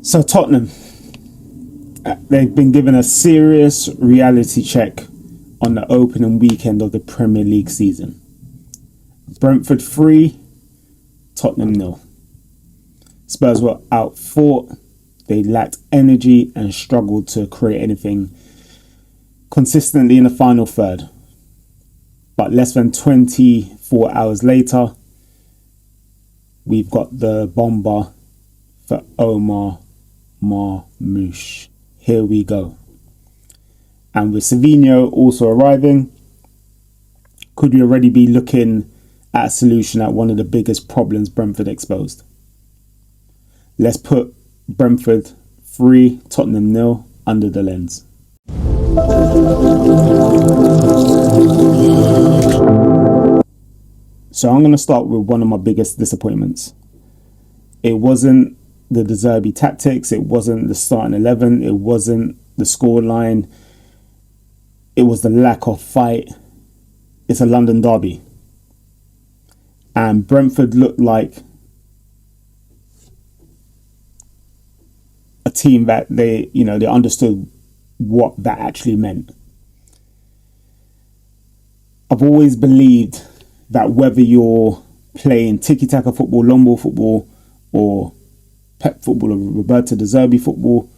So Tottenham, they've been given a serious reality check on the opening weekend of the Premier League season. Brentford 3, Tottenham 0. Spurs were outfought. They lacked energy and struggled to create anything consistently in the final third. But less than 24 hours later, we've got the bomber for Omar Marmoush. Here we go. And with Savinho also arriving, could we already be looking at a solution at one of the biggest problems Brentford exposed? Let's put Brentford 3, Tottenham 0 under the lens. So I'm going to start with one of my biggest disappointments. It wasn't the Zerbi tactics, it wasn't the starting 11, it wasn't the scoreline, it was the lack of fight. It's a London derby. And Brentford looked like a team that they understood what that actually meant. I've always believed that whether you're playing tiki-taka football, long ball football, or Pep football, or Roberto de Zerbi football,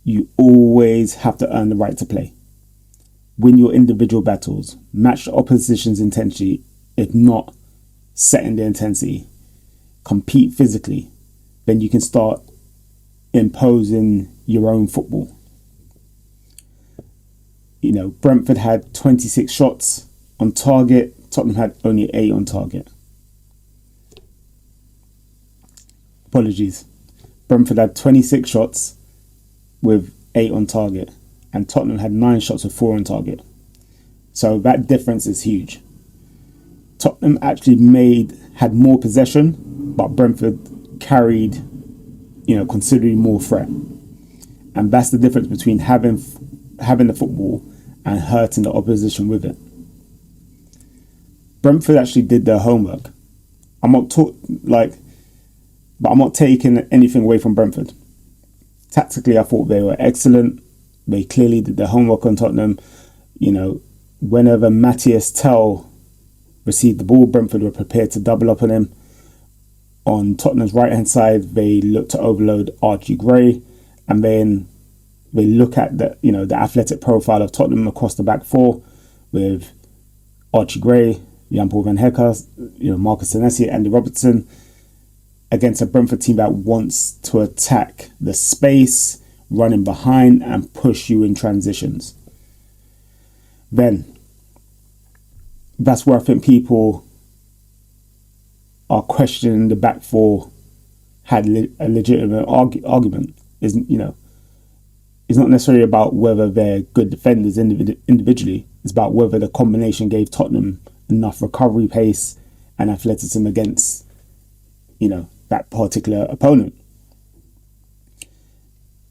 you always have to earn the right to play. Win your individual battles, match the opposition's intensity, if not setting the intensity, compete physically, then you can start imposing your own football. Brentford had 26 shots on target, Tottenham had only 8 on target. Apologies. Brentford had 26 shots with 8 on target, and Tottenham had 9 shots with 4 on target. So that difference is huge. Tottenham actually had more possession, but Brentford carried, considerably more threat. And that's the difference between having the football and hurting the opposition with it. Brentford actually did their homework. I'm not taking anything away from Brentford. Tactically, I thought they were excellent. They clearly did their homework on Tottenham. Whenever Mathys Tel received the ball, Brentford were prepared to double up on him. On Tottenham's right-hand side, they looked to overload Archie Gray, and then they look at the athletic profile of Tottenham across the back four with Archie Gray, Jan-Paul van Hecker, Marcus Senesi, Andy Robertson, against a Brentford team that wants to attack the space, running behind and push you in transitions. Then that's where I think people are questioning the back four had a legitimate argument. It's not necessarily about whether they're good defenders individually. It's about whether the combination gave Tottenham enough recovery pace and athleticism against that particular opponent.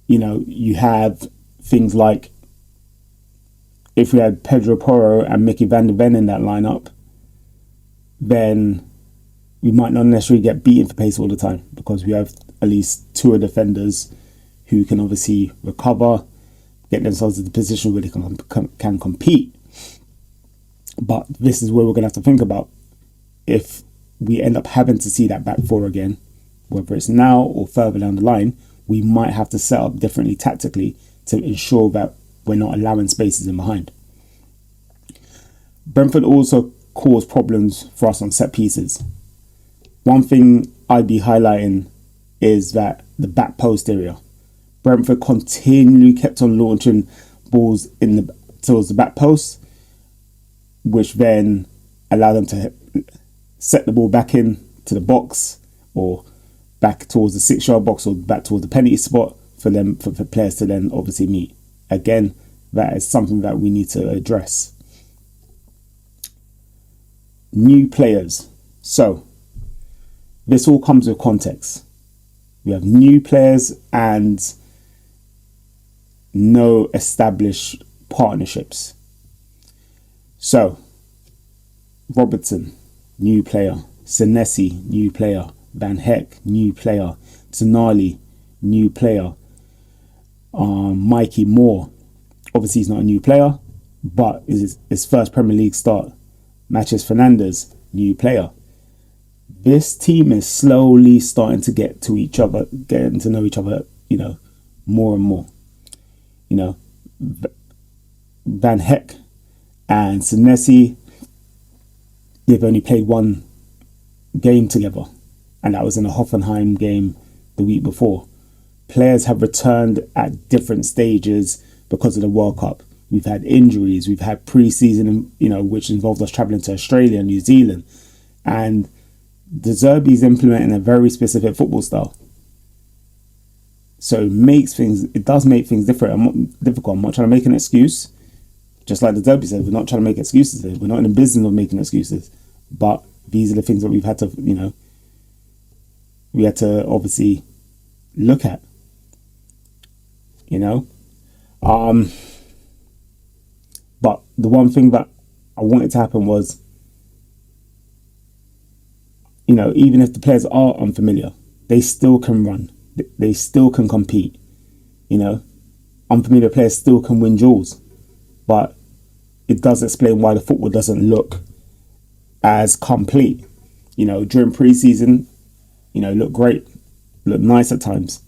You have things like, if we had Pedro Porro and Mickey van der Ven in that lineup, then we might not necessarily get beaten for pace all the time, because we have at least 2 defenders who can obviously recover, get themselves in the position where they can compete. But this is where we're going to have to think about, if we end up having to see that back four again, whether it's now or further down the line, we might have to set up differently tactically to ensure that we're not allowing spaces in behind. Brentford also caused problems for us on set pieces. One thing I'd be highlighting is that the back post area. Brentford continually kept on launching balls towards the back post, which then allowed them to set the ball back in to the box, or back towards the 6-yard box, or back towards the penalty spot for players to then obviously meet. Again, that is something that we need to address. New players. So this all comes with context. We have new players and no established partnerships. So Robertson, new player. Senesi, new player. Van Heck, new player. Tonali, new player. Mikey Moore, obviously he's not a new player, but is his first Premier League start. Mathys Tel, new player. This team is slowly starting to getting to know each other, more and more. Van Heck and Senesi, they've only played one game together, and that was in a Hoffenheim game the week before. Players have returned at different stages because of the World Cup. We've had injuries, we've had pre-season, which involved us travelling to Australia and New Zealand, and the Zerbi is implementing a very specific football style. So it does make things difficult. I'm not trying to make an excuse. Just like the Zerbi said, we're not trying to make excuses here. We're not in the business of making excuses. But these are the things that we've had to, we had to obviously look at. But the one thing that I wanted to happen was, even if the players are unfamiliar, they still can run. They still can compete. Unfamiliar players still can win duels. But it does explain why the football doesn't look as complete. During pre-season, look great, look nice at times.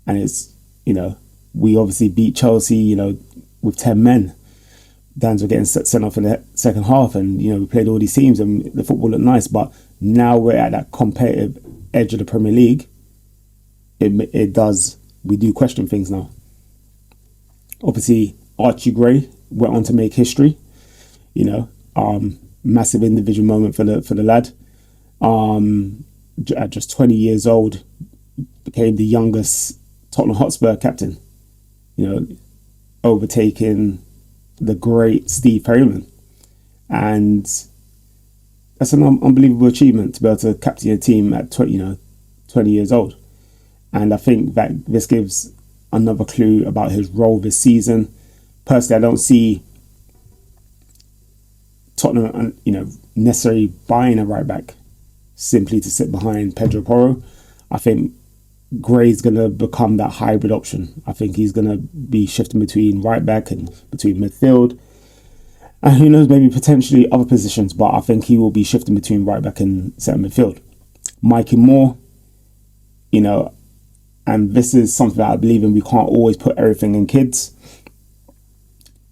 And it's, we obviously beat Chelsea, with 10 men. Dans were getting sent off in the second half, and, we played all these teams and the football looked nice. But now we're at that competitive edge of the Premier League. We do question things now. Obviously, Archie Gray went on to make history, massive individual moment for the lad. At just 20 years old, became the youngest Tottenham Hotspur captain, overtaking the great Steve Perryman. And that's an unbelievable achievement to be able to captain a team at 20 years old. And I think that this gives another clue about his role this season. Personally, I don't see Tottenham, necessarily buying a right back simply to sit behind Pedro Porro. I think Gray's going to become that hybrid option. I think he's going to be shifting between right back and between midfield. And who knows, maybe potentially other positions, but I think he will be shifting between right back and centre midfield. Mikey Moore, and this is something that I believe in. We can't always put everything in kids.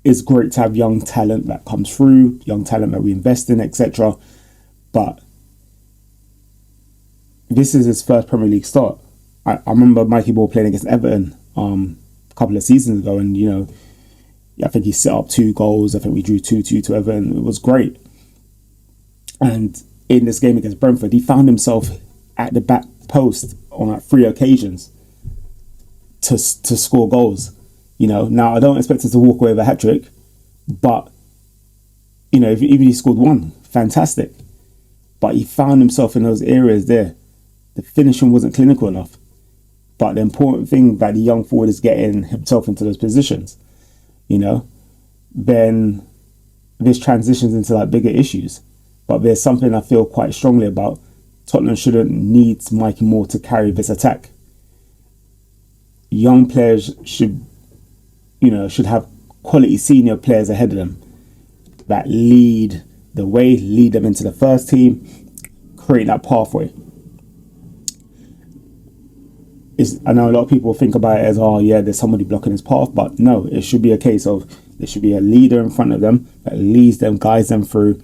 It's great to have young talent that comes through, young talent that we invest in, etc. But this is his first Premier League start. I remember Mikey Moore playing against Everton a couple of seasons ago, and I think he set up 2 goals. I think we drew 2-2 to Everton. It was great. And in this game against Brentford, he found himself at the back post on 3 occasions to score goals. Now I don't expect us to walk away with a hat-trick, but even if he scored 1, fantastic. But he found himself in those areas there. The finishing wasn't clinical enough. But the important thing that the young forward is getting himself into those positions, then this transitions into bigger issues. But there's something I feel quite strongly about. Tottenham shouldn't need Mikey Moore to carry this attack. Young players should have quality senior players ahead of them that lead the way, lead them into the first team, create that pathway. I know a lot of people think about it as, there's somebody blocking his path, but no, it should be a case of there should be a leader in front of them that leads them, guides them through,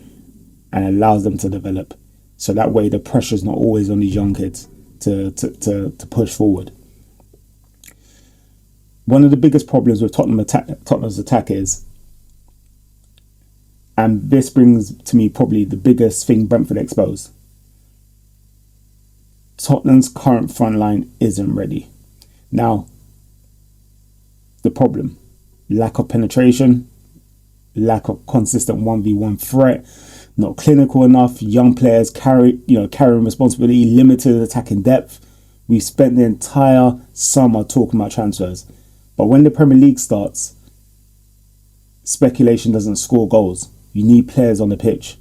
and allows them to develop. So that way the pressure's not always on these young kids to push forward. One of the biggest problems with Tottenham's attack is, and this brings to me probably the biggest thing Brentford exposed, Tottenham's current front line isn't ready. Now, the problem, lack of penetration, lack of consistent 1v1 threat, not clinical enough, young players carrying responsibility, limited attacking depth. We've spent the entire summer talking about transfers. But when the Premier League starts, speculation doesn't score goals. You need players on the pitch.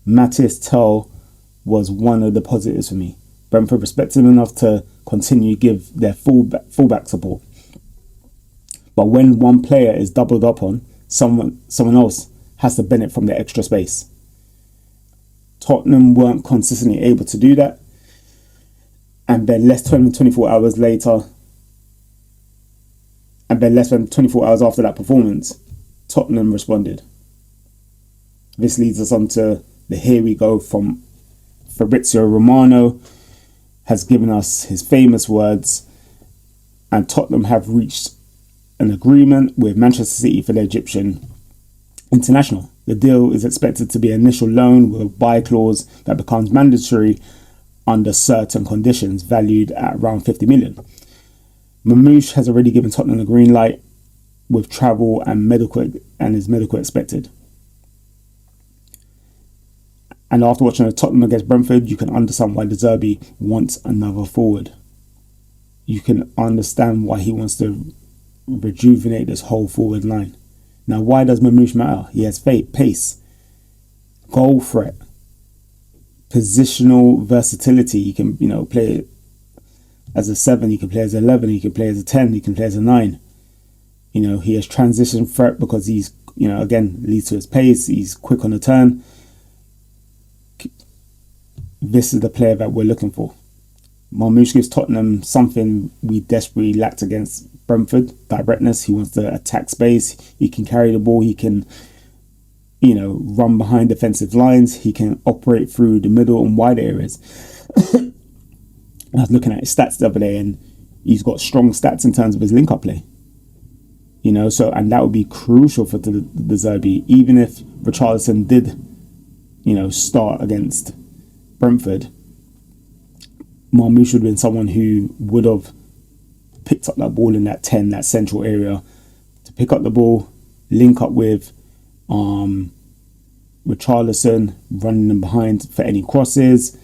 Mathys Tel was one of the positives for me. Brentford respected him enough to continue to give their fullback support. But when one player is doubled up on, someone else has to benefit from the extra space. Tottenham weren't consistently able to do that. And then less than 24 hours after that performance, Tottenham responded. This leads us on to the here we go from Fabrizio Romano, has given us his famous words, and Tottenham have reached an agreement with Manchester City for the Egyptian international. The deal is expected to be an initial loan with a buy clause that becomes mandatory under certain conditions, valued at around 50 million. Marmoush has already given Tottenham the green light with travel and his medical expected. And after watching the Tottenham against Brentford, you can understand why Zerbi wants another forward. You can understand why he wants to rejuvenate this whole forward line. Now, why does Marmoush matter? He has pace, goal threat, positional versatility. He can, play as a 7, he can play as an 11, he can play as a 10, he can play as a 9. He has transition threat because he's, again, leads to his pace. He's quick on the turn. This is the player that we're looking for. Marmoush gives Tottenham something we desperately lacked against Brentford: directness. He wants to attack space. He can carry the ball. He can, run behind defensive lines. He can operate through the middle and wide areas. I was looking at his stats the other day, and he's got strong stats in terms of his link-up play. And that would be crucial for the Zerbi. Even if Richarlison did, start against Brentford, Marmoush would have been someone who would have picked up that ball in that 10, that central area, to pick up the ball, link up with Richarlison, running them behind for any crosses,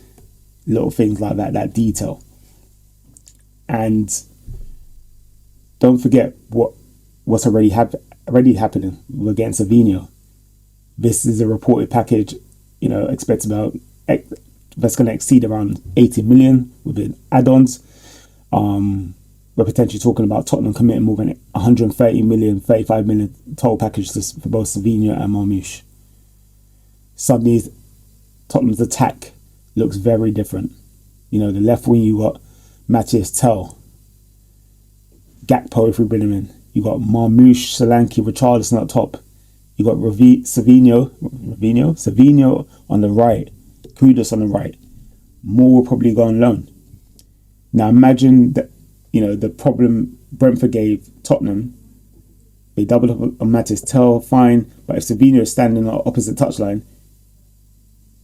little things like that detail. And don't forget what's already happening against Savinho. This is a reported package, expected about that's going to exceed around 80 million within add-ons. We're potentially talking about Tottenham committing more than 130 million, 35 million total packages for both Savinho and Marmoush. Suddenly, Tottenham's attack looks very different. The left wing, you got Mathys Tel, Gakpo if we bring him in. You got Marmoush, Solanke, Richarlison up top. You got Savinho on the right, Kudus on the right. Moore will probably go on loan. Now imagine that, the problem Brentford gave Tottenham. They doubled up on Mathys Tel, fine. But if Savinho is standing on the opposite touchline,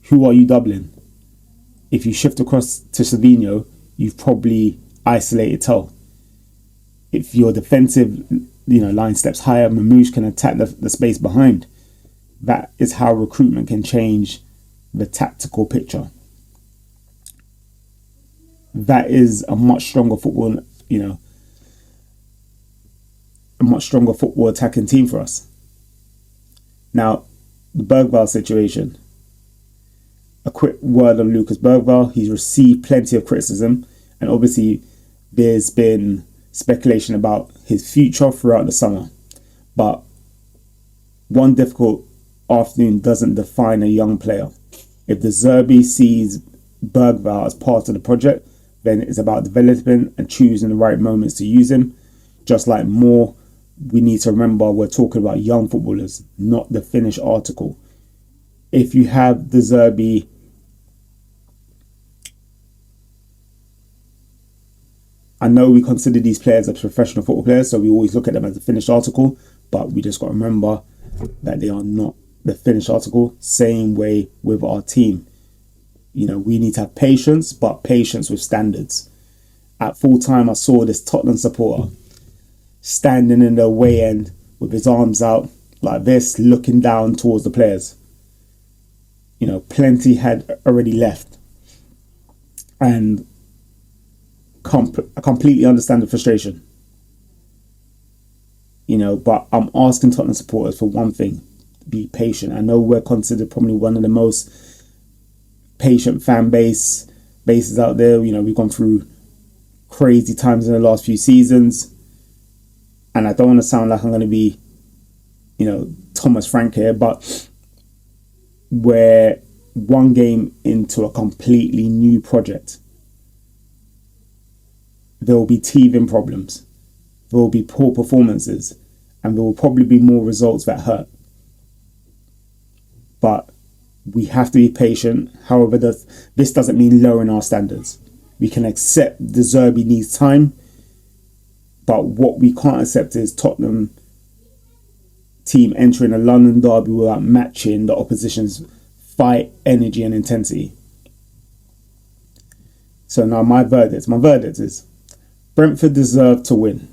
who are you doubling? If you shift across to Savinho, you've probably isolated Tel. If your defensive line steps higher, Marmoush can attack the space behind. That is how recruitment can change the tactical picture. That is a much stronger football, a much stronger football attacking team for us. Now, the Bergvall situation. A quick word on Lucas Bergvall. He's received plenty of criticism, and obviously there's been speculation about his future throughout the summer. But one difficult afternoon doesn't define a young player. If the Zerbi sees Bergvall as part of the project, then it's about developing and choosing the right moments to use him. Just like Moore, we need to remember we're talking about young footballers, not the finished article. If you have the Zerbi I know we consider these players as professional football players, so we always look at them as a finished article, but we just got to remember that they are not the finished article. Same way with our team. We need to have patience, but patience with standards. At full time, I saw this Tottenham supporter standing in the away end with his arms out like this, looking down towards the players. Plenty had already left. And I completely understand the frustration. But I'm asking Tottenham supporters for one thing: be patient. I know we're considered probably one of the most patient fan base bases out there. You know, we've gone through crazy times in the last few seasons, and I don't want to sound like I'm going to be, you know, Thomas Frank here, but we're one game into a completely new project. There will be teething problems, there will be poor performances, and there will probably be more results that hurt. But we have to be patient. However, this doesn't mean lowering our standards. We can accept the Zerbi needs time, but what we can't accept is Tottenham team entering a London derby without matching the opposition's fight, energy and intensity. So now my verdict is Brentford deserve to win.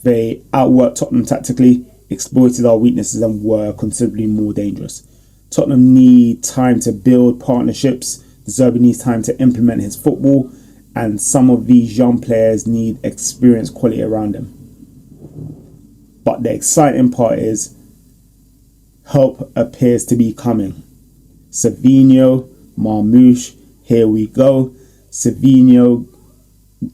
They outworked Tottenham tactically, exploited our weaknesses and were considerably more dangerous. Tottenham need time to build partnerships. The Zerbi needs time to implement his football, and some of these young players need experience quality around them. But the exciting part is help appears to be coming. Savinho, Marmoush, here we go. Savinho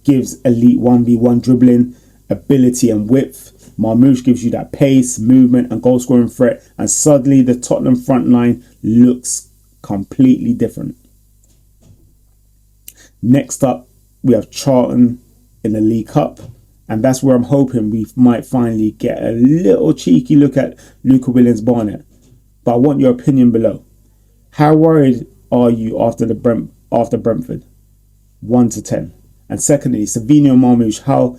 gives elite 1v1 dribbling, ability and width. Marmoush gives you that pace, movement and goal scoring threat, and suddenly the Tottenham front line looks completely different. Next up, we have Charlton in the League Cup, and that's where I'm hoping we might finally get a little cheeky look at Luca Williams-Barnett. But I want your opinion below. How worried are you after Brentford? 1 to 10. And secondly, Savinho and Marmoush, how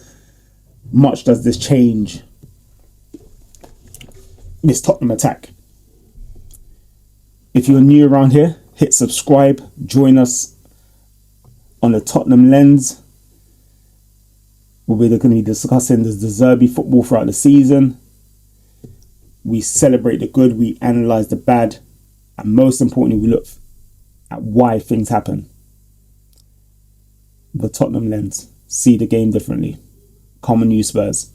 much does this change this Tottenham attack? If you're new around here, hit subscribe, join us on the Tottenham Lens. We're going to be discussing the Zerbi football throughout the season. We celebrate the good, we analyse the bad, and most importantly, we look at why things happen. The Tottenham Lens. See the game differently. Come on, you Spurs.